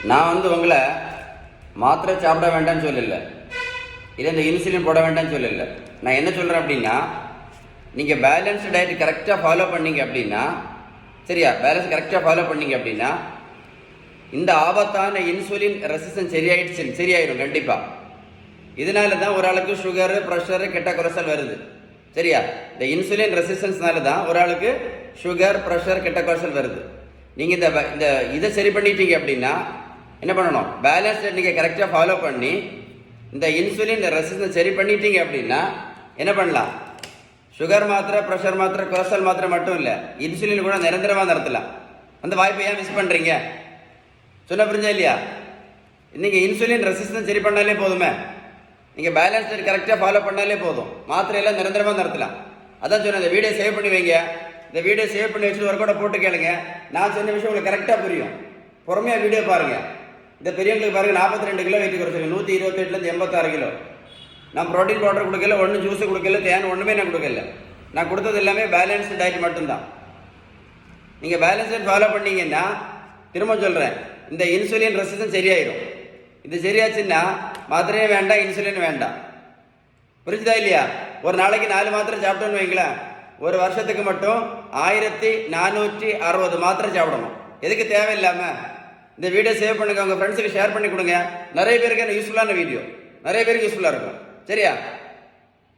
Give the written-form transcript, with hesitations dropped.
நான் உங்களை மாத்திரை சாப்பிட வேண்டாம்னு சொல்லல, இல்லை இந்த இன்சுலின் போட வேண்டாம்னு சொல்லல. நான் என்ன சொல்கிறேன் அப்படின்னா, நீங்கள் பேலன்ஸ்டு டயட் கரெக்டாக ஃபாலோ பண்ணீங்க அப்படின்னா, சரியா, பேலன்ஸ் கரெக்டாக ஃபாலோ பண்ணீங்க அப்படின்னா இந்த ஆபத்தான இன்சுலின் ரெசிஸ்டன்ஸ் சரியாயிடும் கண்டிப்பாக. இதனால தான் ஒரு ஆளுக்கு சுகரு, ப்ரெஷரு, கெட்ட கொலஸ்ட்ரால் வருது. சரியா, இந்த இன்சுலின் ரெசிஸ்டன்ஸ்னால தான் ஒரு ஆளுக்கு சுகர், ப்ரெஷர், கெட்ட கொலஸ்ட்ரால் வருது. நீங்கள் இந்த இதை சரி பண்ணிட்டீங்க அப்படின்னா என்ன பண்ணணும், பேலன்ஸ் டயட் நீங்கள் கரெக்டாக ஃபாலோ பண்ணி இந்த இன்சுலின் ரெசிஸ்டன்ஸ் சரி பண்ணிட்டீங்க அப்படின்னா என்ன பண்ணலாம், சுகர் மாத்திரை, ப்ரெஷர் மாத்திரை, கொலஸ்ட்ரால் மாத்திரை மட்டும் இல்லை, இன்சுலின் கூட நிரந்தரமாக நடத்தலாம். அந்த வாய்ப்பை ஏன் மிஸ் பண்ணுறீங்க? சொன்ன புரிஞ்சா இல்லையா? நீங்கள் இன்சுலின் ரெசிஸ்டன்ஸ் சரி பண்ணாலே போதுமே, நீங்கள் பேலன்ஸ் டயட் கரெக்டாக ஃபாலோ பண்ணாலே போதும், மாத்திரையெல்லாம் நிரந்தரமாக நடத்தலாம். அதான் சொன்னேன், இந்த வீடியோ சேவ் பண்ணி வைங்க. இந்த வீடியோ சேவ் பண்ணி வச்சுட்டு ஒர்க் அவுட் போட்டு கேளுங்க. நான் சொன்ன விஷயம் உங்களுக்கு கரெக்டாக புரியும். பொறுமையாக வீடியோ பாருங்கள். இந்த பெரியவங்களுக்கு பாருங்கள், 42 கிலோ வெயிட் குறைச்சிருக்கேன், 128லேருந்து 86 கிலோ. நான் ப்ரோட்டீன் பவுடர் கொடுக்கல, ஒன்றும் ஜூஸு கொடுக்கல, தேன் ஒன்றுமே நான் கொடுக்கல. நான் கொடுத்தது எல்லாமே பேலன்ஸ்டு டயட் மட்டும்தான். நீங்கள் பேலன்ஸ் டயட் ஃபாலோ பண்ணீங்கன்னா, திரும்ப சொல்கிறேன், இந்த இன்சுலின் ரெசிஸ்டன்ஸ் சரியாயிடும். இது சரியாச்சுன்னா மாத்திரையே வேண்டாம், இன்சுலின் வேண்டாம். புரிஞ்சுதா இல்லையா? ஒரு நாளைக்கு 4 மாத்திரை சாப்பிட்டோன்னு வைங்களேன், ஒரு வருஷத்துக்கு மட்டும் 1460 மாத்திரை சாப்பிடணும். எதுக்கு தேவையில்லாமல்? இந்த வீடியோ சேவ் பண்ணுங்க, உங்கள் ஃப்ரெண்ட்ஸுக்கு ஷேர் பண்ணி கொடுங்க. நிறைய பேருக்கு யூஸ்ஃபுல்லான வீடியோ, நிறைய பேருக்கு யூஸ்ஃபுல்லாக இருக்கும். சரியா?